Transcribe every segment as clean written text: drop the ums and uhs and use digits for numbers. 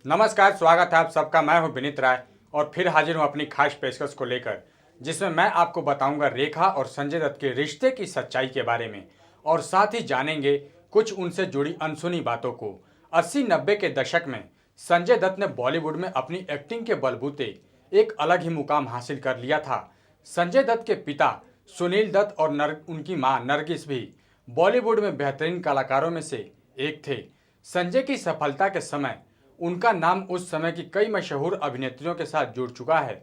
नमस्कार, स्वागत है आप सबका। मैं हूं विनीत राय और फिर हाजिर हूं अपनी खास पेशकश को लेकर, जिसमें मैं आपको बताऊंगा रेखा और संजय दत्त के रिश्ते की सच्चाई के बारे में और साथ ही जानेंगे कुछ उनसे जुड़ी अनसुनी बातों को। 80-90 के दशक में संजय दत्त ने बॉलीवुड में अपनी एक्टिंग के बलबूते एक अलग ही मुकाम हासिल कर लिया था। संजय दत्त के पिता सुनील दत्त और उनकी मां नरगिस भी बॉलीवुड में बेहतरीन कलाकारों में से एक थे। संजय की सफलता के समय उनका नाम उस समय की कई मशहूर अभिनेत्रियों के साथ जुड़ चुका है।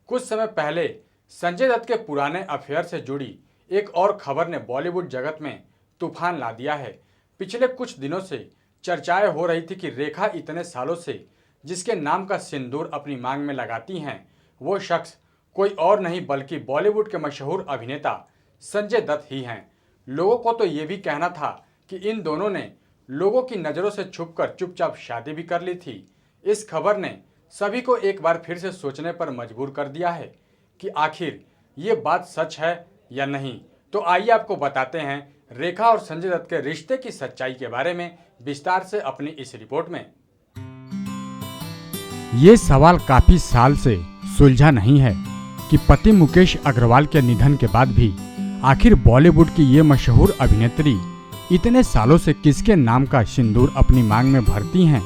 कुछ समय पहले संजय दत्त के पुराने अफेयर से जुड़ी एक और खबर ने बॉलीवुड जगत में तूफान ला दिया है। पिछले कुछ दिनों से चर्चाएं हो रही थी कि रेखा इतने सालों से जिसके नाम का सिंदूर अपनी मांग में लगाती हैं, वो शख्स कोई और नहीं बल्कि बॉलीवुड के मशहूर अभिनेता संजय दत्त ही हैं। लोगों को तो ये भी कहना था कि इन दोनों ने लोगों की नज़रों से छुपकर चुपचाप शादी भी कर ली थी। इस खबर ने सभी को एक बार फिर से सोचने पर मजबूर कर दिया है कि आखिर ये बात सच है या नहीं। तो आइए आपको बताते हैं रेखा और संजय दत्त के रिश्ते की सच्चाई के बारे में विस्तार से अपनी इस रिपोर्ट में। ये सवाल काफी साल से सुलझा नहीं है कि पति मुकेश अग्रवाल के निधन के बाद भी आखिर बॉलीवुड की ये मशहूर अभिनेत्री इतने सालों से किसके नाम का सिंदूर अपनी मांग में भरती हैं।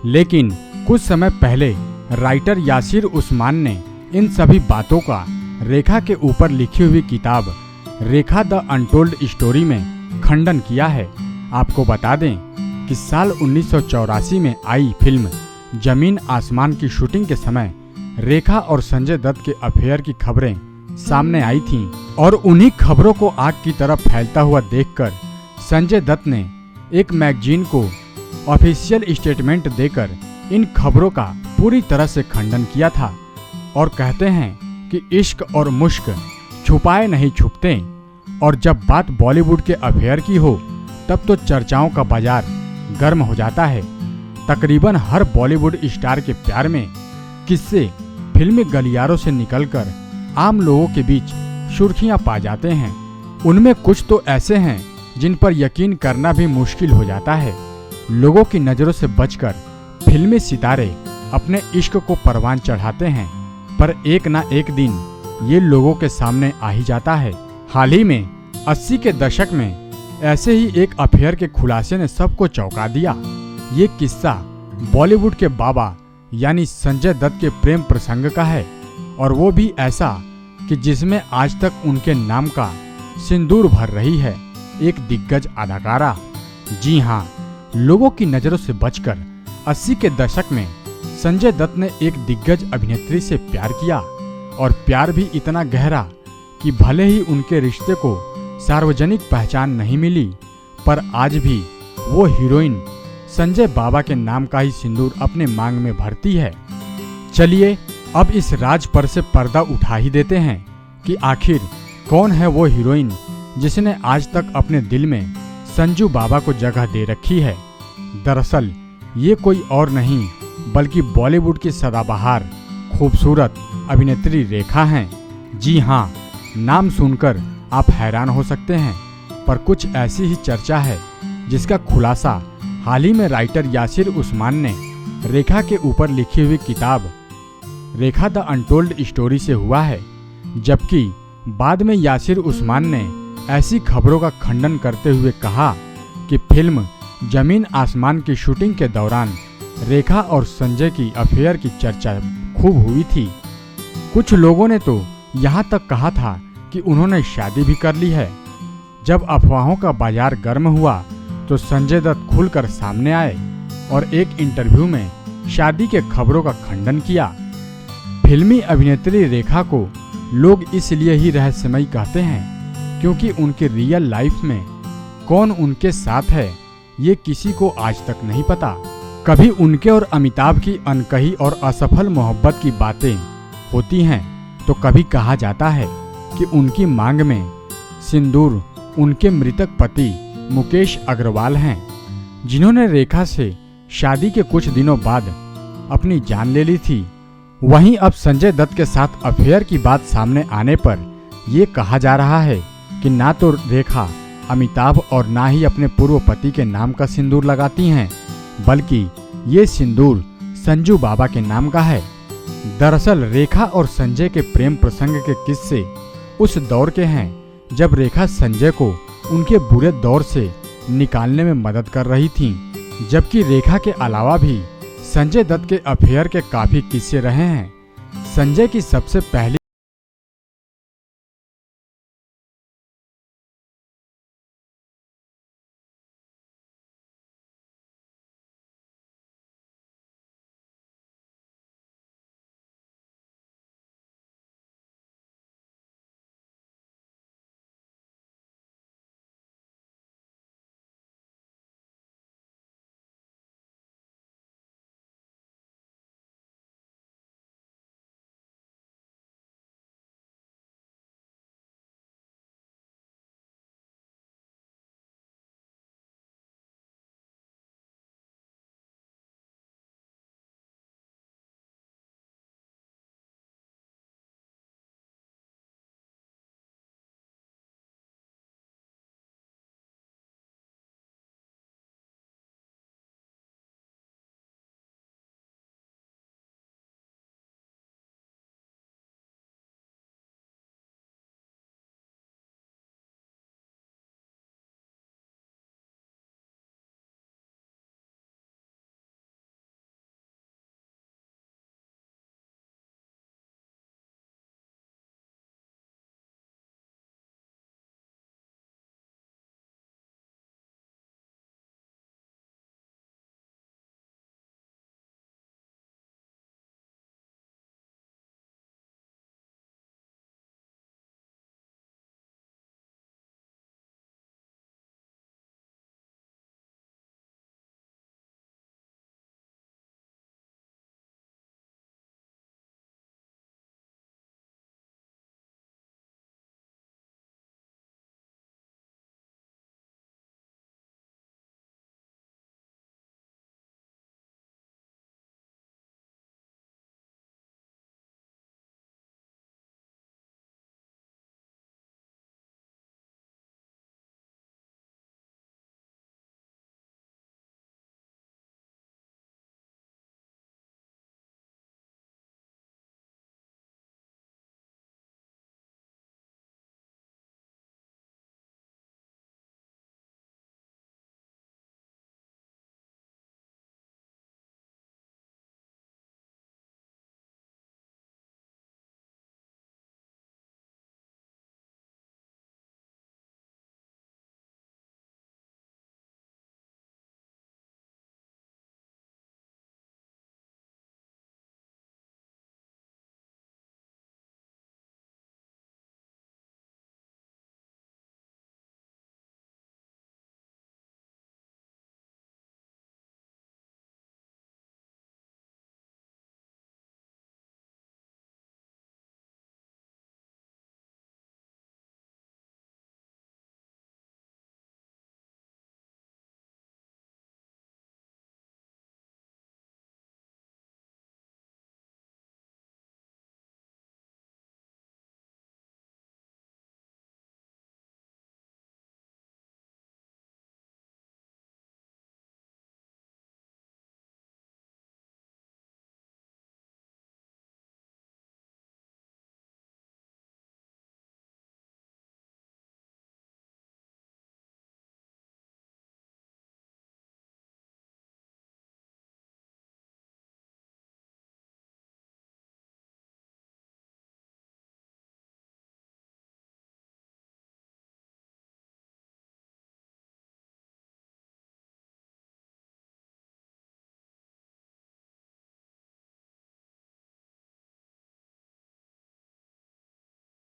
लेकिन कुछ समय पहले राइटर यासिर उस्मान ने इन सभी बातों का रेखा के ऊपर लिखी हुई किताब रेखा द अनटोल्ड स्टोरी में खंडन किया है। आपको बता दें कि साल 1984 में आई फिल्म जमीन आसमान की शूटिंग के समय रेखा और संजय दत्त के अफेयर की खबरें सामने आई थीं और उन्हीं खबरों को आग की तरह फैलता हुआ देखकर संजय दत्त ने एक मैगजीन को ऑफिशियल स्टेटमेंट देकर इन खबरों का पूरी तरह से खंडन किया था और कहते हैं कि इश्क और मुश्क छुपाए नहीं छुपते और जब बात बॉलीवुड के अफेयर की हो तब तो चर्चाओं का बाजार गर्म हो जाता है। तकरीबन हर बॉलीवुड स्टार के प्यार में किस्से फिल्मी गलियारों से निकलकर आम लोगों के बीच सुर्खियां पा जाते हैं। उनमें कुछ तो ऐसे हैं जिन पर यकीन करना भी मुश्किल हो जाता है। लोगों की नज़रों से बचकर फिल्मी सितारे अपने इश्क को परवान चढ़ाते हैं, पर एक ना एक दिन ये लोगों के सामने आ ही जाता है। हाल ही में 80 के दशक में ऐसे ही एक अफेयर के खुलासे ने सबको चौंका दिया। ये किस्सा बॉलीवुड के बाबा यानी संजय दत्त के प्रेम प्रसंग का है और वो भी ऐसा कि जिसमें आज तक उनके नाम का सिंदूर भर रही है एक दिग्गज अदाकारा। जी हाँ, लोगों की नज़रों से बचकर 80 के दशक में संजय दत्त ने एक दिग्गज अभिनेत्री से प्यार किया और प्यार भी इतना गहरा कि भले ही उनके रिश्ते को सार्वजनिक पहचान नहीं मिली, पर आज भी वो हीरोइन संजय बाबा के नाम का ही सिंदूर अपने मांग में भरती है। चलिए अब इस राज पर से पर्दा उठा ही देते हैं कि आखिर कौन है वो हीरोइन जिसने आज तक अपने दिल में संजू बाबा को जगह दे रखी है। दरअसल ये कोई और नहीं बल्कि बॉलीवुड की सदाबहार खूबसूरत अभिनेत्री रेखा हैं। जी हाँ, नाम सुनकर आप हैरान हो सकते हैं, पर कुछ ऐसी ही चर्चा है जिसका खुलासा हाल ही में राइटर यासिर उस्मान ने रेखा के ऊपर लिखी हुई किताब रेखा द अनटोल्ड स्टोरी से हुआ है। जबकि बाद में यासिर उस्मान ने ऐसी खबरों का खंडन करते हुए कहा कि फिल्म जमीन आसमान की शूटिंग के दौरान रेखा और संजय की अफेयर की चर्चा खूब हुई थी। कुछ लोगों ने तो यहाँ तक कहा था कि उन्होंने शादी भी कर ली है। जब अफवाहों का बाजार गर्म हुआ तो संजय दत्त खुलकर सामने आए और एक इंटरव्यू में शादी के खबरों का खंडन किया। फिल्मी अभिनेत्री रेखा को लोग इसलिए ही रहस्यमयी कहते हैं क्योंकि उनकी रियल लाइफ में कौन उनके साथ है ये किसी को आज तक नहीं पता। कभी उनके और अमिताभ की अनकही और असफल मोहब्बत की बातें होती हैं तो कभी कहा जाता है कि उनकी मांग में सिंदूर उनके मृतक पति मुकेश अग्रवाल हैं, जिन्होंने रेखा से शादी के कुछ दिनों बाद अपनी जान ले ली थी। वहीं अब संजय दत्त के साथ अफेयर की बात सामने आने पर ये कहा जा रहा है कि ना तो रेखा अमिताभ और ना ही अपने पूर्व पति के नाम का सिंदूर लगाती हैं, बल्कि ये सिंदूर संजू बाबा के नाम का है। दरअसल रेखा और संजय के प्रेम प्रसंग के किस्से उस दौर के हैं जब रेखा संजय को उनके बुरे दौर से निकालने में मदद कर रही थी, जबकि रेखा के अलावा भी संजय दत्त के अफेयर के काफी किस्से रहे हैं। संजय की सबसे पहली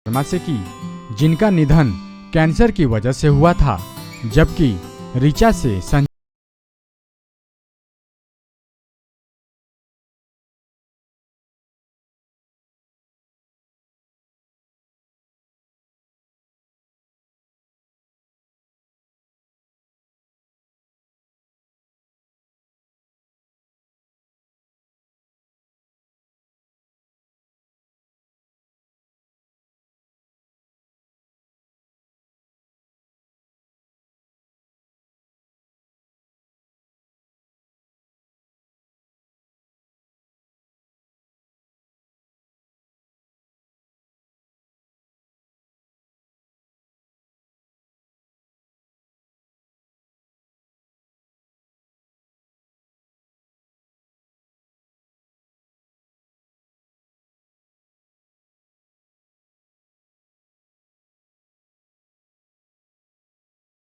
शर्मा से की, जिनका निधन कैंसर की वजह से हुआ था, जबकि ऋचा से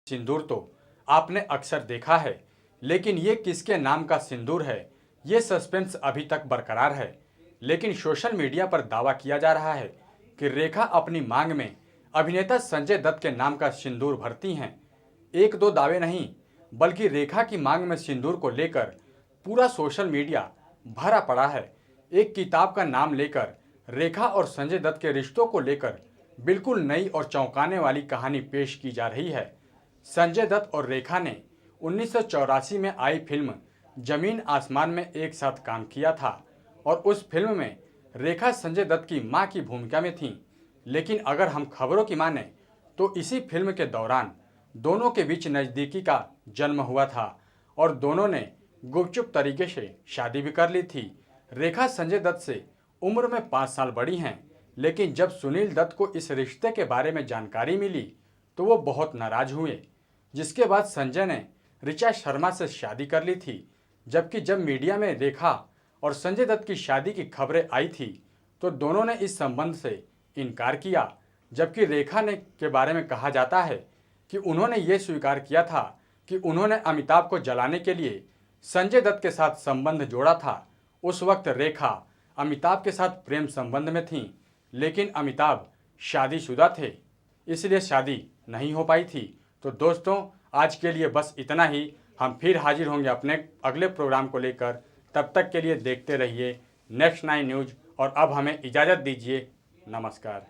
सिंदूर तो आपने अक्सर देखा है, लेकिन ये किसके नाम का सिंदूर है, ये सस्पेंस अभी तक बरकरार है। लेकिन सोशल मीडिया पर दावा किया जा रहा है कि रेखा अपनी मांग में अभिनेता संजय दत्त के नाम का सिंदूर भरती हैं। एक दो दावे नहीं, बल्कि रेखा की मांग में सिंदूर को लेकर पूरा सोशल मीडिया भरा पड़ा है। एक किताब का नाम लेकर रेखा और संजय दत्त के रिश्तों को लेकर बिल्कुल नई और चौंकाने वाली कहानी पेश की जा रही है। संजय दत्त और रेखा ने 1984 में आई फिल्म जमीन आसमान में एक साथ काम किया था और उस फिल्म में रेखा संजय दत्त की मां की भूमिका में थीं। लेकिन अगर हम खबरों की माने तो इसी फिल्म के दौरान दोनों के बीच नज़दीकी का जन्म हुआ था और दोनों ने गुपचुप तरीके से शादी भी कर ली थी। रेखा संजय दत्त से उम्र में 5 साल बड़ी हैं, लेकिन जब सुनील दत्त को इस रिश्ते के बारे में जानकारी मिली तो वो बहुत नाराज हुए, जिसके बाद संजय ने ऋचा शर्मा से शादी कर ली थी। जबकि जब मीडिया में रेखा और संजय दत्त की शादी की खबरें आई थी तो दोनों ने इस संबंध से इनकार किया। जबकि रेखा ने के बारे में कहा जाता है कि उन्होंने ये स्वीकार किया था कि उन्होंने अमिताभ को जलाने के लिए संजय दत्त के साथ संबंध जोड़ा था। उस वक्त रेखा अमिताभ के साथ प्रेम संबंध में थीं, लेकिन अमिताभ शादीशुदा थे, इसलिए शादी नहीं हो पाई थी। तो दोस्तों, आज के लिए बस इतना ही। हम फिर हाजिर होंगे अपने अगले प्रोग्राम को लेकर। तब तक के लिए देखते रहिए नेक्स्ट 9 न्यूज़ और अब हमें इजाज़त दीजिए। नमस्कार।